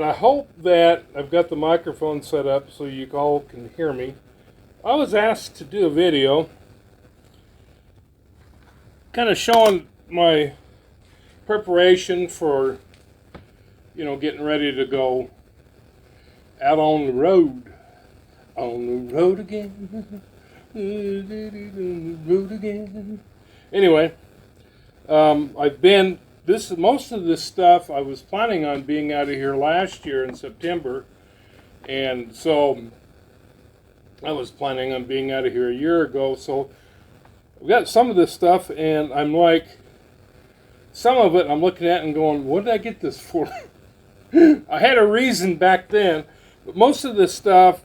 I hope that I've got the microphone set up so you all can hear me. I was asked to do a video kind of showing my preparation for, getting ready to go out on the road. On the road again. Road again. Anyway, most of this stuff I was planning on being out of here last year in September, and so I was planning on being out of here a year ago. So I've got some of this stuff, and I'm like, some of it I'm looking at and going, what did I get this for? I had a reason back then, but most of this stuff,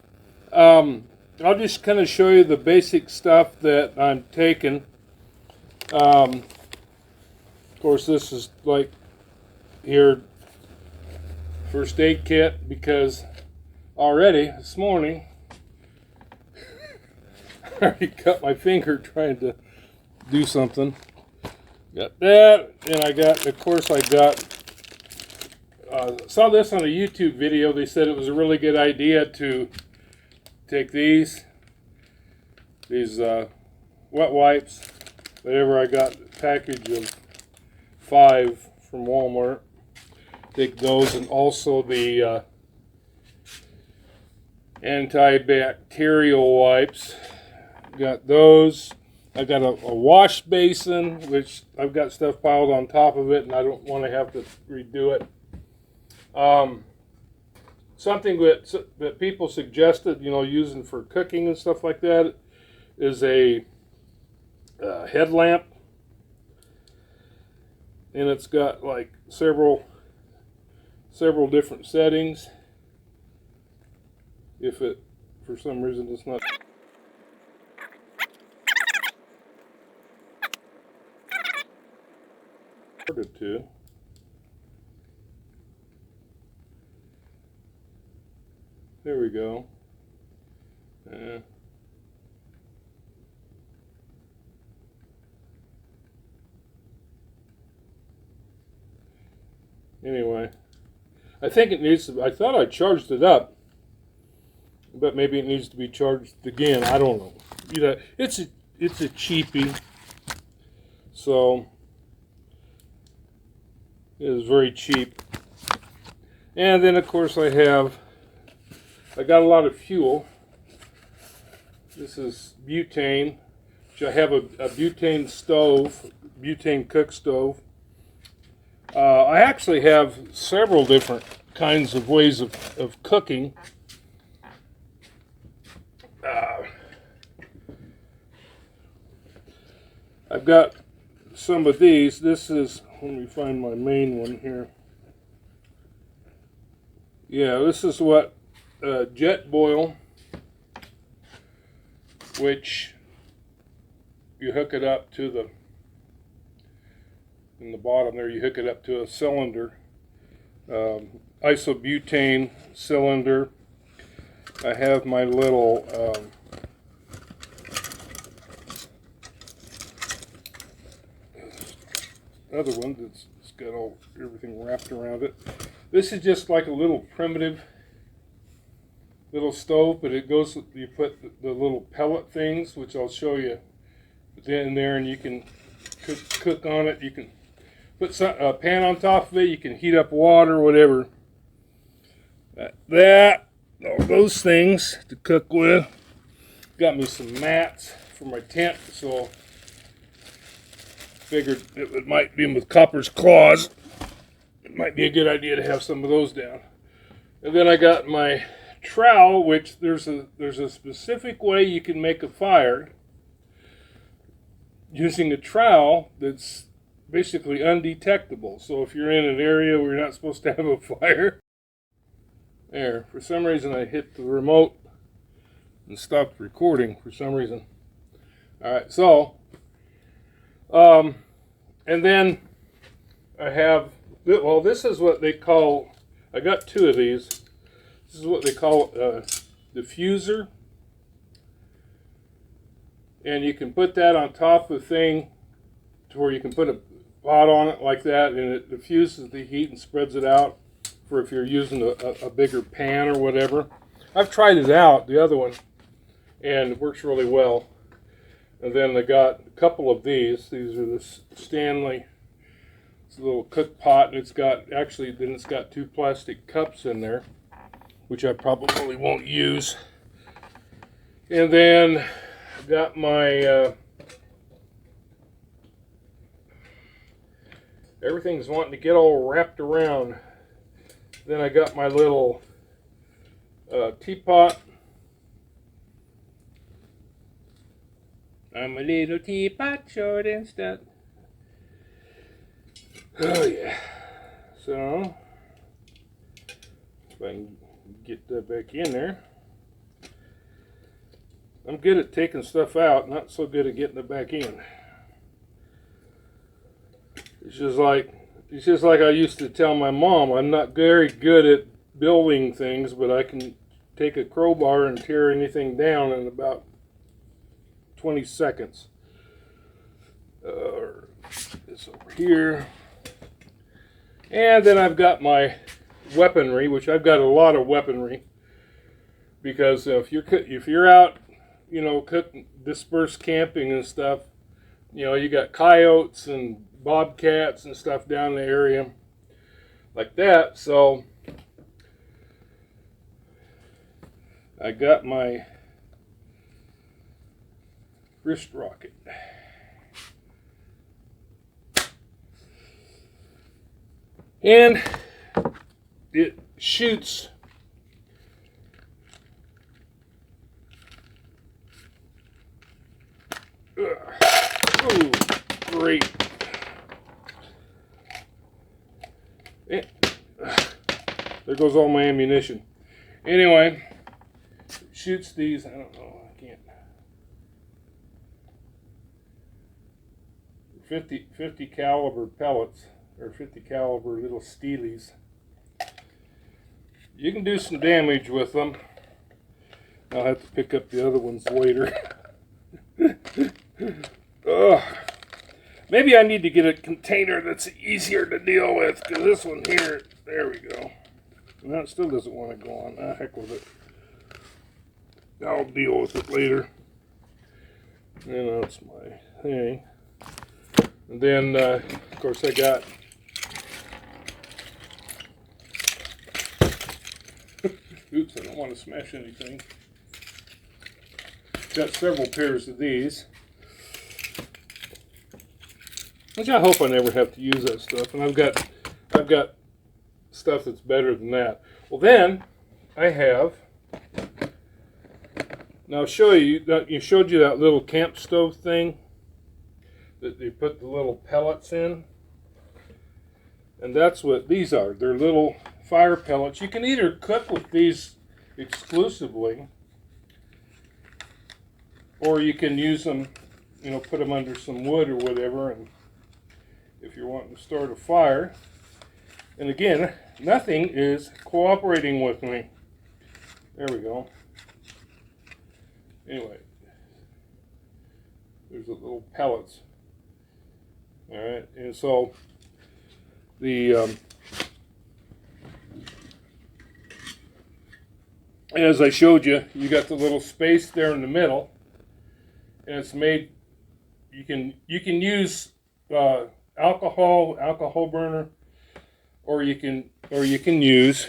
I'll just kind of show you the basic stuff that I'm taking. Of course, this is like here, first aid kit, because already this morning, I already cut my finger trying to do something. Got that, and I saw this on a YouTube video. They said it was a really good idea to take these wet wipes, whatever. I got a package of 5 from Walmart. Take those, and also the antibacterial wipes. Got those. I got a wash basin, which I've got stuff piled on top of it, and I don't want to have to redo it. Something that people suggested, using for cooking and stuff like that, is a headlamp, and it's got like several different settings. If it, for some reason, it's not started to. There we go. Anyway, I think it needs to. I thought I charged it up, but maybe it needs to be charged again. I don't know. It's a cheapie, so it is very cheap. And then, of course, I got a lot of fuel. This is butane, which I have a butane stove, butane cook stove. I actually have several different kinds of ways of cooking. I've got some of these. This is, let me find my main one here. Yeah, this is what jet boil, which you hook it up to in the bottom there, you hook it up to a cylinder, isobutane cylinder. I have my little other one that's got everything wrapped around it. This is just like a little primitive little stove, but it goes, you put the little pellet things, which I'll show you in there, and you can cook on it. You can put a pan on top of it. You can heat up water, whatever. Those things to cook with. Got me some mats for my tent, so figured it might be with copper's claws. It might be a good idea to have some of those down. And then I got my trowel, which there's a specific way you can make a fire using a trowel that's basically undetectable. So if you're in an area where you're not supposed to have a fire, there, for some reason I hit the remote and stopped recording for some reason. Alright, so and then I have, well, this is what they call, I got 2 of these. This is what they call a diffuser. And you can put that on top of the thing to where you can put a pot on it like that, and it diffuses the heat and spreads it out for if you're using a bigger pan or whatever. I've tried it out, the other one, and it works really well. And then I got a couple of these. These are the Stanley. It's a little cook pot, and it's got, actually, then it's got 2 plastic cups in there, which I probably won't use. And then I got my, everything's wanting to get all wrapped around. Then I got my little teapot. I'm a little teapot, short and stout. Oh yeah. So, if I can get that back in there. I'm good at taking stuff out, not so good at getting it back in. It's just like I used to tell my mom, I'm not very good at building things, but I can take a crowbar and tear anything down in about 20 seconds. This over here. And then I've got my weaponry, which I've got a lot of weaponry, because if you're out, you know, cooking, dispersed camping and stuff, you know, you got coyotes and bobcats and stuff down in the area like that. So I got my wrist rocket. And it shoots oh, great. There goes all my ammunition. Anyway, shoots these, I don't know, I can't. 50 caliber pellets, or 50 caliber little steelies. You can do some damage with them. I'll have to pick up the other ones later. Maybe I need to get a container that's easier to deal with, because this one here, there we go. No, it still doesn't want to go on. Ah, heck with it. I'll deal with it later. And that's my thing. And then, of course, I got oops, I don't want to smash anything. Got several pairs of these, which I hope I never have to use that stuff. And I've got stuff that's better than that. Well, then I have. Now I'll show you that. You showed you that little camp stove thing that they put the little pellets in, and that's what these are. They're little fire pellets. You can either cook with these exclusively, or you can use them, you know, put them under some wood or whatever, and if you're wanting to start a fire. And again, nothing is cooperating with me. There we go. Anyway, there's the little pellets. All right, and so the as I showed you, you got the little space there in the middle, and it's made. You can use alcohol burner, or you can use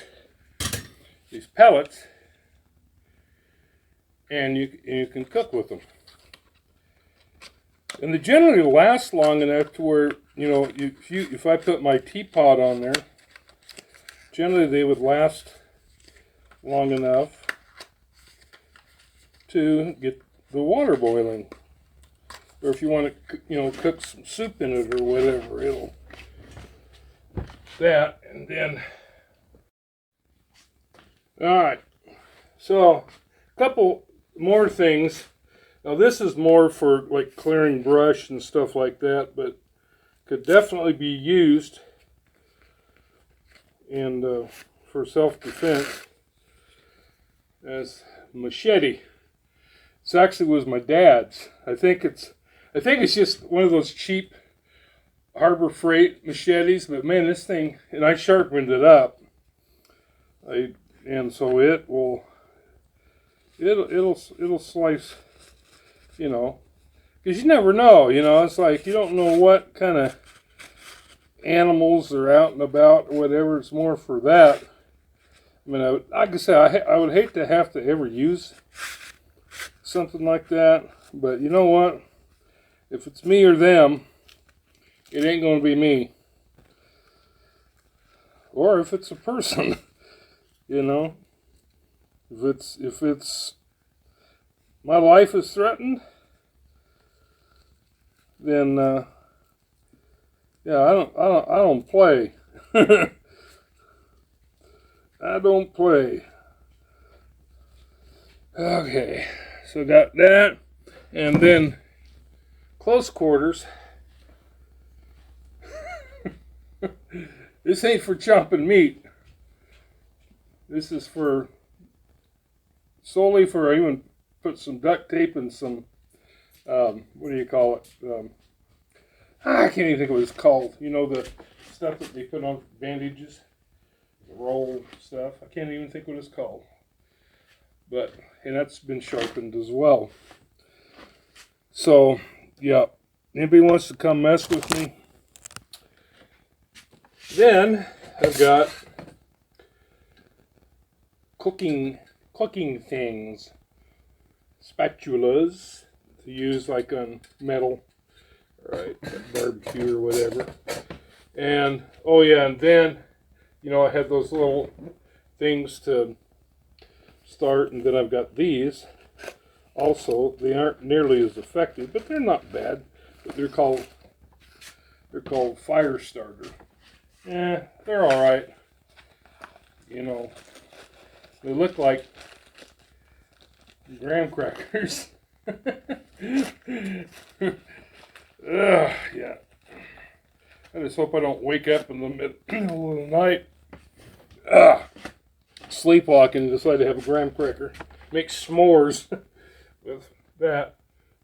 these pellets, and you can cook with them. And they generally last long enough to where, you know, if I put my teapot on there, generally they would last long enough to get the water boiling. Or if you want to, you know, cook some soup in it or whatever, it'll that. And then, all right, so a couple more things. Now this is more for like clearing brush and stuff like that, but could definitely be used and for self-defense as machete. This actually was my dad's. I think it's just one of those cheap Harbor Freight machetes, but man, this thing, and I sharpened it up, And so it'll slice, you know, because you never know, you know. It's like you don't know what kind of animals are out and about or whatever. It's more for that. I mean, like I said, I would hate to have to ever use something like that, but you know what? If it's me or them, it ain't going to be me. Or if it's a person, you know, if it's my life is threatened, then yeah, I don't play. I don't play. Okay, so got that, and then close quarters. This ain't for chopping meat. This is for solely for, I even put some duct tape and some what do you call it? I can't even think of what it's called. You know, the stuff that they put on bandages, the roll stuff. I can't even think what it's called. But and that's been sharpened as well. So yeah, anybody wants to come mess with me? Then I've got cooking things, spatulas to use like on metal, right, barbecue or whatever. And oh yeah, and then you know I have those little things to start, and then I've got these. Also, they aren't nearly as effective, but they're not bad. But they're called fire starter. They're all right. You know, they look like graham crackers. Yeah. I just hope I don't wake up in the middle of the night, sleepwalking, and decide to have a graham cracker. Make s'mores with that.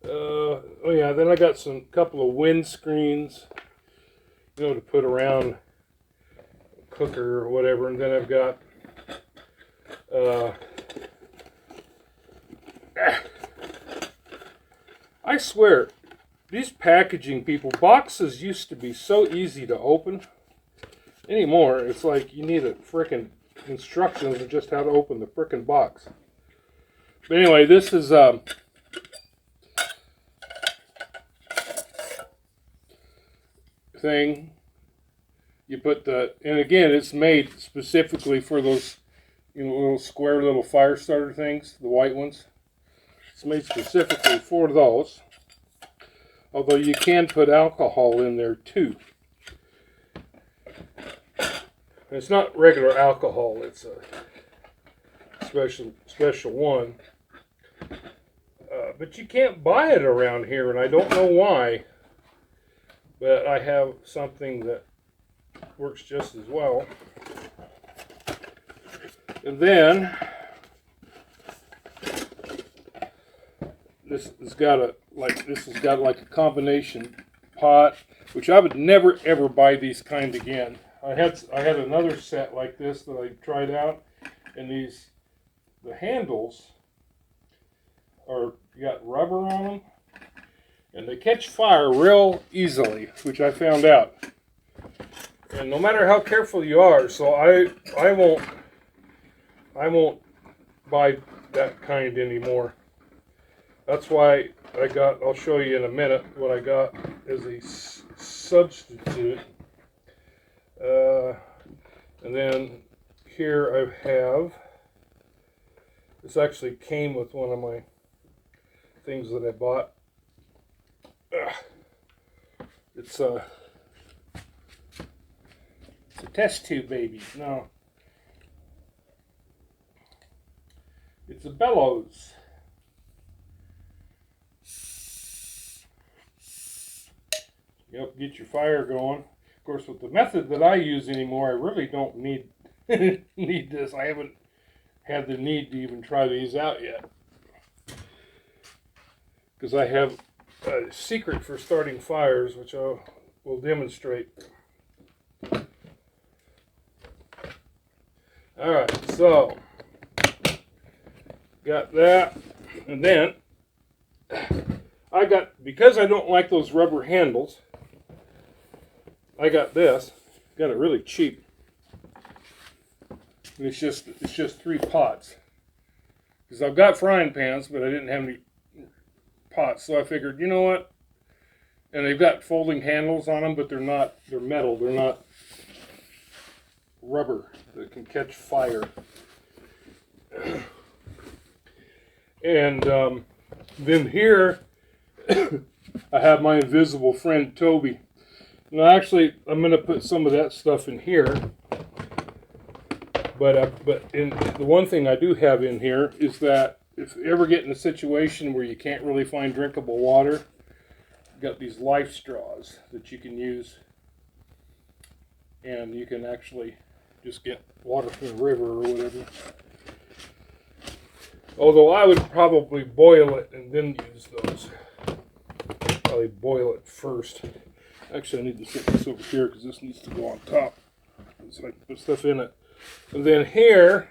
Oh yeah, then I got couple of wind screens, you know, to put around a cooker or whatever, and then I've got I swear, these packaging people, boxes used to be so easy to open. Anymore, it's like you need a frickin' instructions on just how to open the frickin' box. But anyway, this is thing. You put and again, it's made specifically for those, you know, little square little fire starter things, the white ones. It's made specifically for those. Although you can put alcohol in there too. And it's not regular alcohol, it's a special one. But you can't buy it around here, and I don't know why. But I have something that works just as well. And then this has got like a combination pot, which I would never ever buy these kind again. I had another set like this that I tried out, and the handles got rubber on them, and they catch fire real easily, which I found out. And no matter how careful you are, so I won't buy that kind anymore. That's why I'll show you in a minute what I got as a substitute. And then here I have, this actually came with one of my things that I bought. It's a test tube, baby. No. It's a bellows. Yep, get your fire going. Of course, with the method that I use anymore, I really don't need need this. I haven't had the need to even try these out yet, because I have a secret for starting fires, which I will demonstrate. Alright, so got that, and then I got, because I don't like those rubber handles, I got this. Got it really cheap. And it's just 3 pots. Because I've got frying pans, but I didn't have any pots, so I figured, you know what? And they've got folding handles on them, but they're metal. They're not rubber that can catch fire. And then here I have my invisible friend Toby. Now actually I'm going to put some of that stuff in here. But the one thing I do have in here is that if you ever get in a situation where you can't really find drinkable water, you've got these life straws that you can use. And you can actually just get water from the river or whatever. Although I would probably boil it and then use those. Probably boil it first. Actually, I need to set this over here because this needs to go on top. So I can put stuff in it. And then here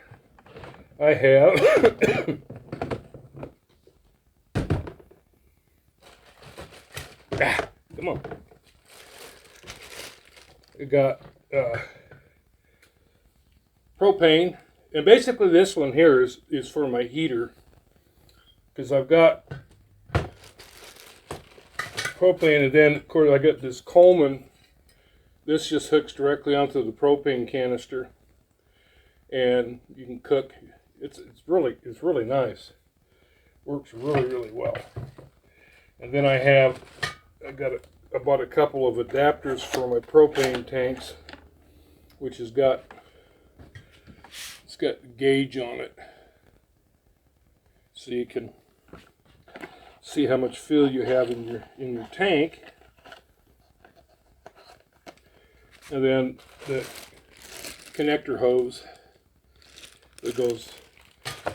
I have come on. I got propane, and basically this one here is for my heater, because I've got propane, and then of course I got this Coleman. This just hooks directly onto the propane canister, and you can cook. It's really nice. Works really well. And then I bought a couple of adapters for my propane tanks, which it's got a gauge on it, so you can see how much fuel you have in your tank. And then the connector hose that goes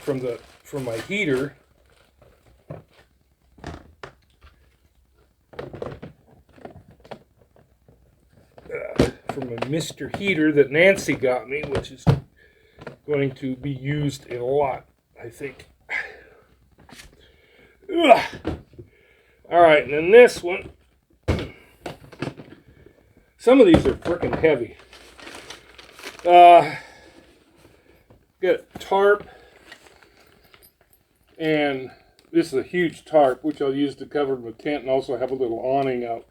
from my heater from a Mr. Heater that Nancy got me, which is going to be used a lot, I think. Alright, and then this one. Some of these are freaking heavy. Got a tarp, and this is a huge tarp, which I'll use to cover my tent, and also have a little awning out,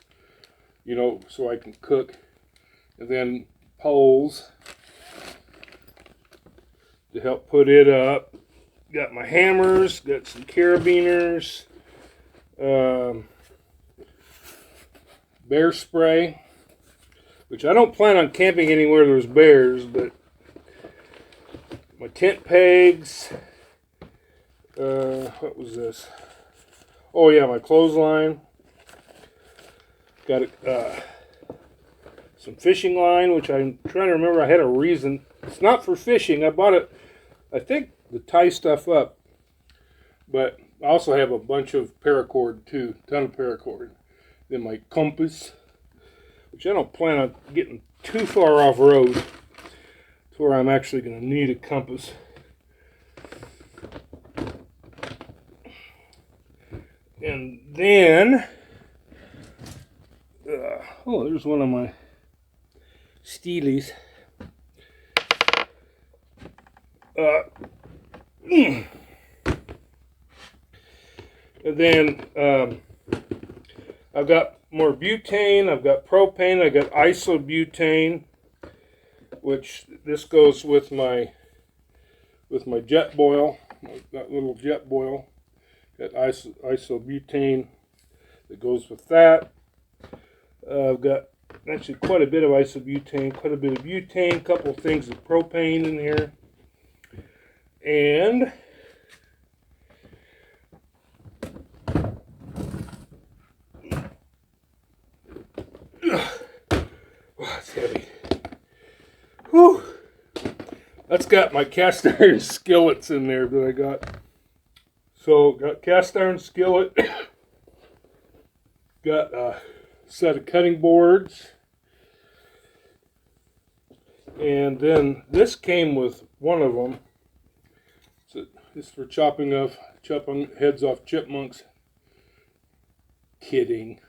you know, so I can cook. And then poles to help put it up. Got my hammers, got some carabiners, bear spray, which I don't plan on camping anywhere there's bears, but my tent pegs, what was this? Oh yeah, my clothesline. Got some fishing line, which I'm trying to remember. I had a reason. It's not for fishing. I bought it, I think, to tie stuff up. But I also have a bunch of paracord too, ton of paracord. Then my compass, which I don't plan on getting too far off road to where I'm actually going to need a compass. And then, oh, there's one of my Steelies. And then I've got more butane, I've got propane, I got isobutane, which this goes with my jet boil, that little jet boil. Got isobutane that goes with that. I've got actually quite a bit of isobutane, quite a bit of butane, a couple of things of propane in here. And oh, it's heavy. Whew. That's got my cast iron skillets in there that I got. So got cast iron skillet, got a set of cutting boards, and then this came with one of them. It's for chopping heads off chipmunks. Kidding.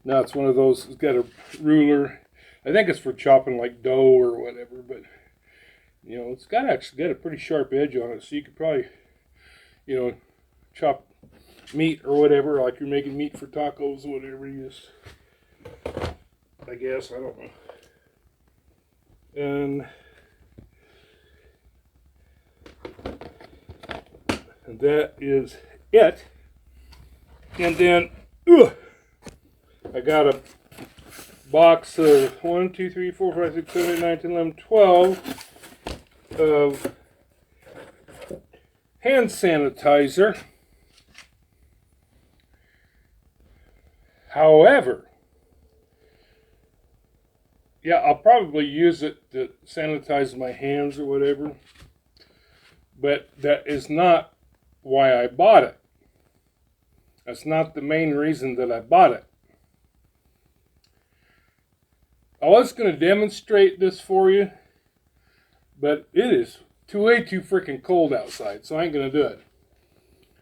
No, it's one of those. It's got a ruler. I think it's for chopping like dough or whatever. But you know, it's actually got a pretty sharp edge on it, so you could probably, you know, chop meat or whatever, like you're making meat for tacos or whatever. You just, I guess, I don't know. And that is it. And then I got a box of 1, 2, 3, 4, 5, 6, 7, 8, 9, 10, 11, 12 of hand sanitizer. However, yeah, I'll probably use it to sanitize my hands or whatever. But that is not why I bought it. That's not the main reason that I bought it. I was going to demonstrate this for you, but it is way too freaking cold outside, so I ain't going to do it.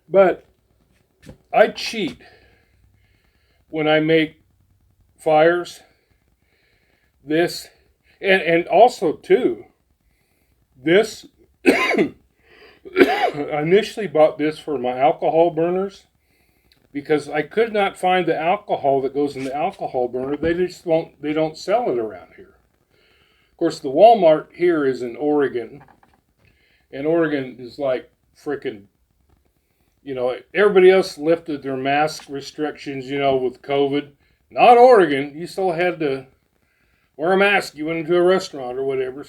But I cheat when I make fires. This, and also too, this, I initially bought this for my alcohol burners because I could not find the alcohol that goes in the alcohol burner. They don't sell it around here. Of course, the Walmart here is in Oregon, and Oregon is like freaking, you know, everybody else lifted their mask restrictions, you know, with COVID. Not Oregon. You still had to wear a mask. You went into a restaurant or whatever, or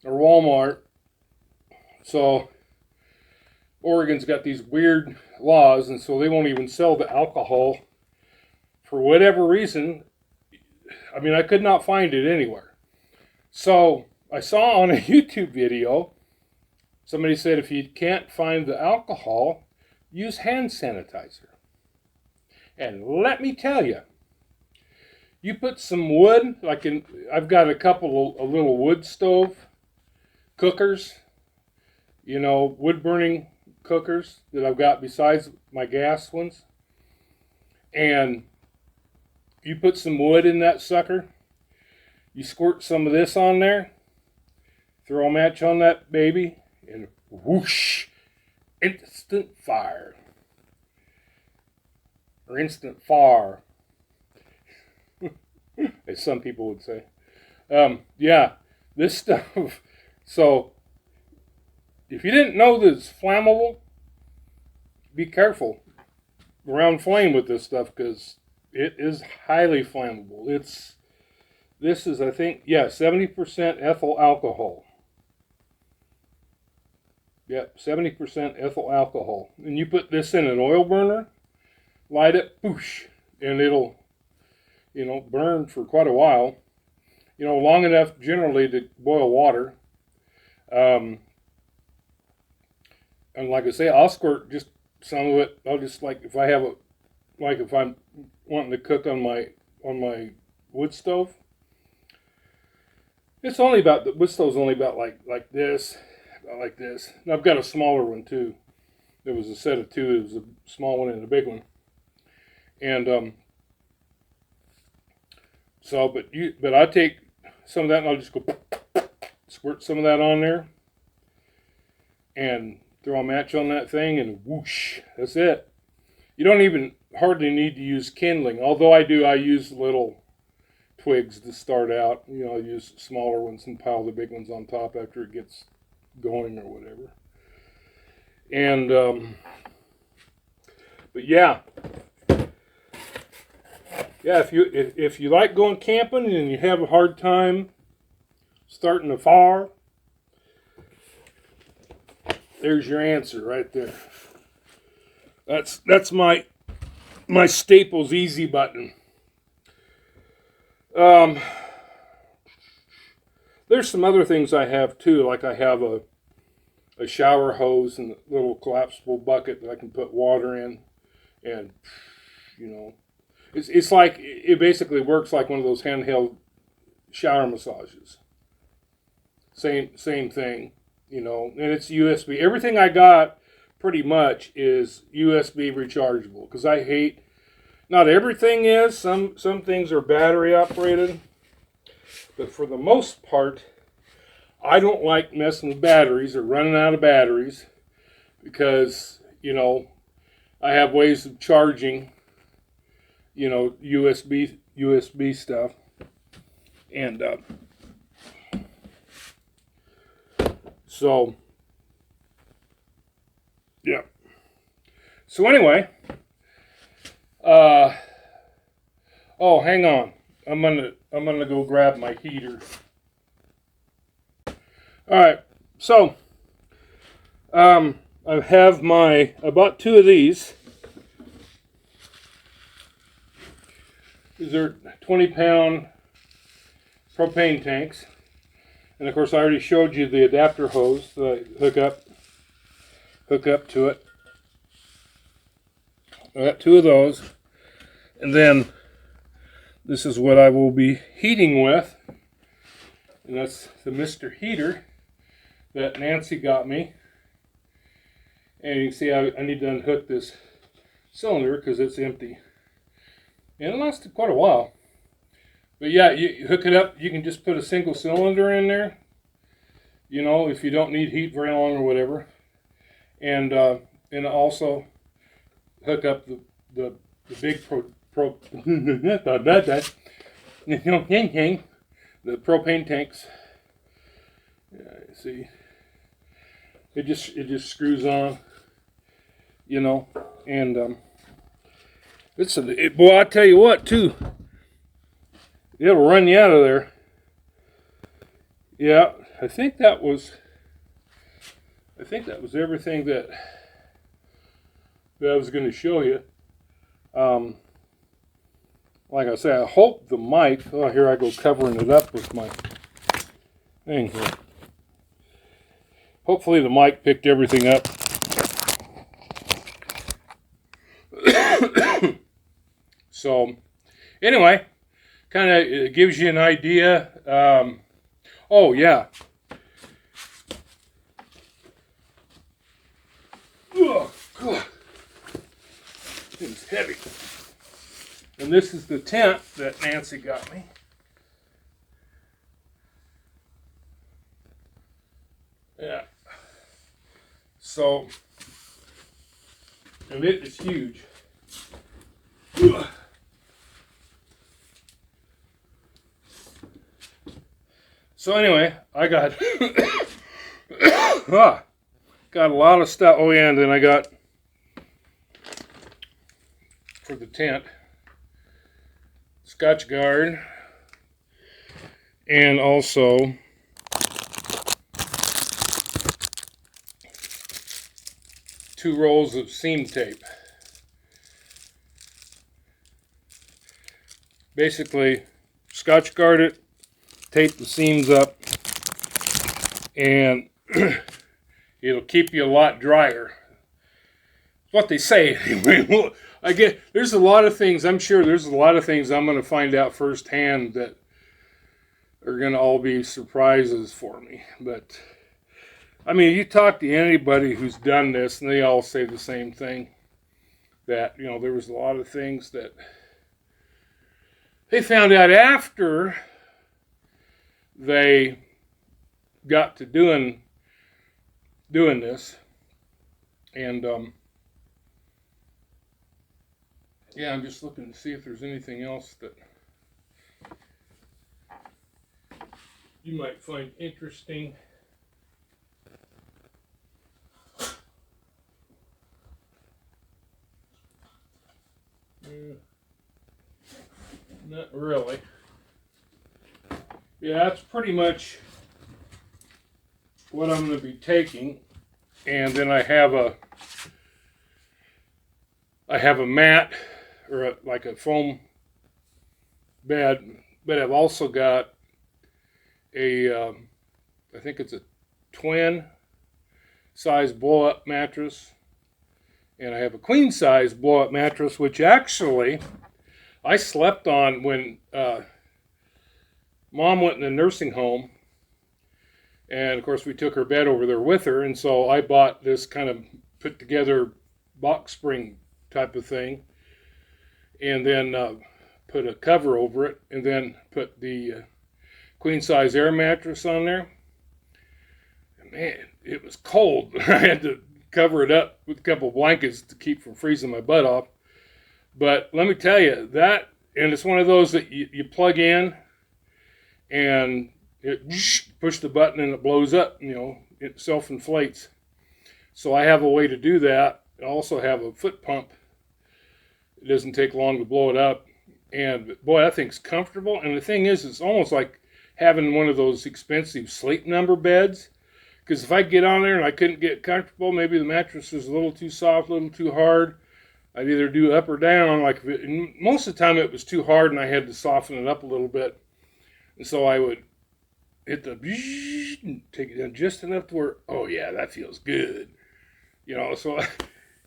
Walmart. So Oregon's got these weird laws, and so they won't even sell the alcohol for whatever reason. I mean, I could not find it anywhere. So I saw on a YouTube video, somebody said if you can't find the alcohol, use hand sanitizer. And let me tell you, you put some wood, I've got a little wood stove cookers, you know, wood burning cookers that I've got besides my gas ones. And you put some wood in that sucker, you squirt some of this on there, throw a match on that baby, and whoosh, instant fire. Or instant fire, as some people would say. Yeah, this stuff. So, if you didn't know that it's flammable, be careful around flame with this stuff because it is highly flammable. This is, I think, 70% ethyl alcohol. Yep, 70% ethyl alcohol. And you put this in an oil burner, light it, poosh, and it'll, you know, burn for quite a while. You know, long enough generally to boil water. And like I say, I'll squirt just some of it. I'll just if I'm wanting to cook on my wood stove. The wood stove's only about like this. And I've got a smaller one too. There was a set of two. It was a small one and a big one. And but I take some of that and I'll just go squirt some of that on there and throw a match on that thing and whoosh, that's it. You don't even hardly need to use kindling, although I use little twigs to start out. You know, I use smaller ones and pile the big ones on top after it gets going or whatever. And but yeah, if you like going camping and you have a hard time starting a fire, there's your answer right there. That's my Staples easy button. There's some other things I have too, like I have a shower hose and a little collapsible bucket that I can put water in, and you know, it's like it basically works like one of those handheld shower massages. same thing, you know, and it's USB. Everything I got pretty much is USB rechargeable, because I hate, not everything is, some things are battery operated, but for the most part, I don't like messing with batteries or running out of batteries, because, you know, I have ways of charging, you know, USB stuff. And so, yeah. So anyway, oh, hang on. I'm gonna go grab my heater. All right. So, I have I bought 2 of these. These are 20-pound propane tanks. And of course I already showed you the adapter hose that I hook up to it. I got 2 of those. And then this is what I will be heating with. And that's the Mr. Heater that Nancy got me. And you can see I need to unhook this cylinder because it's empty. And it lasted quite a while. But yeah, you hook it up, you can just put a single cylinder in there, you know, if you don't need heat very long or whatever. And also hook up the big the propane tanks. Yeah, see, it just screws on, you know, and boy, I tell you what, too. It'll run you out of there. Yeah, I think that was everything that I was going to show you. Like I say, I hope the mic. Oh, here I go covering it up with my thing here. Hopefully the mic picked everything up. So, anyway. Kind of gives you an idea. Oh, yeah. Oh, God. Thing's heavy. And this is the tent that Nancy got me. Yeah. So, and it is huge. Ugh. So anyway, I got got a lot of stuff. Oh yeah, and then I got for the tent Scotch guard, and also two rolls of seam tape. Basically, Scotch guard it, tape the seams up, and it'll keep you a lot drier. It's what they say. I get there's a lot of things. I'm sure there's a lot of things I'm going to find out firsthand that are going to all be surprises for me. But I mean, you talk to anybody who's done this, and they all say the same thing. That, you know, there was a lot of things that they found out after they got to doing this, and yeah, I'm just looking to see if there's anything else that you might find interesting. Not really. Yeah, that's pretty much what I'm going to be taking. And then I have a mat, or like a foam bed, but I've also got a I think it's a twin size blow up mattress, and I have a queen size blow up mattress, which actually I slept on when Mom went in the nursing home, And of course, we took her bed over there with her, and so I bought this kind of put together box spring type of thing, and then put a cover over it, and then put the queen size air mattress on there. And man, it was cold. I had to cover it up with a couple of blankets to keep from freezing my butt off. But let me tell you, that, and it's one of those that you plug in and it push the button and it blows up, it self-inflates. So I have a way to do that. I also have a foot pump. It doesn't take long to blow it up. And boy, that thing's comfortable. And the thing is, it's almost like having one of those expensive Sleep Number beds. Because if I get on there and I couldn't get comfortable, maybe the mattress is a little too soft, a little too hard, I'd either do up or down. Like most of the time it was too hard and I had to soften it up a little bit. And so I would hit the and take it down just enough to where, oh yeah, that feels good. So,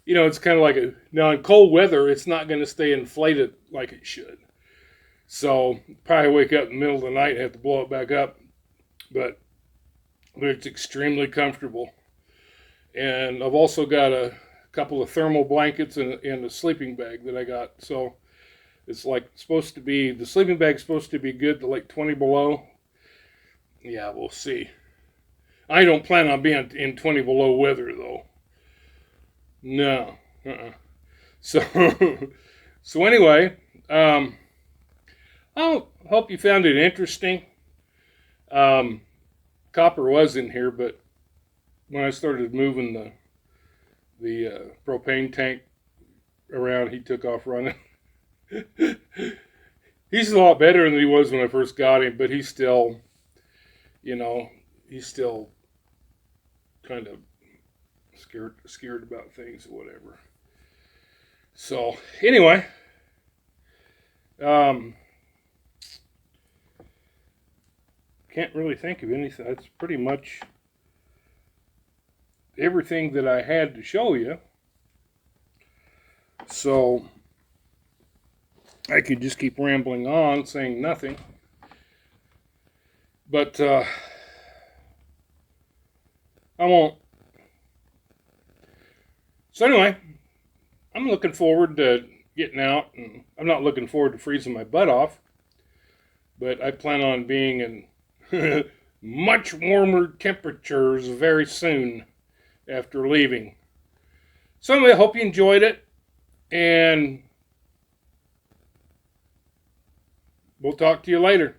it's kind of like now in cold weather, it's not going to stay inflated like it should. So probably wake up in the middle of the night and have to blow it back up. But it's extremely comfortable. And I've also got a couple of thermal blankets and a sleeping bag that I got. So it's like supposed to be, the sleeping bag's supposed to be good to like 20 below. Yeah, we'll see. I don't plan on being in 20 below weather though. No. So anyway, I hope you found it interesting. Copper was in here, but when I started moving the propane tank around, he took off running. He's a lot better than he was when I first got him, but he's still, he's still kind of scared about things or whatever. So anyway, can't really think of anything. That's pretty much everything that I had to show you. So I could just keep rambling on saying nothing. But I won't. So anyway, I'm looking forward to getting out, and I'm not looking forward to freezing my butt off, but I plan on being in much warmer temperatures very soon after leaving. So anyway, I hope you enjoyed it, and we'll talk to you later.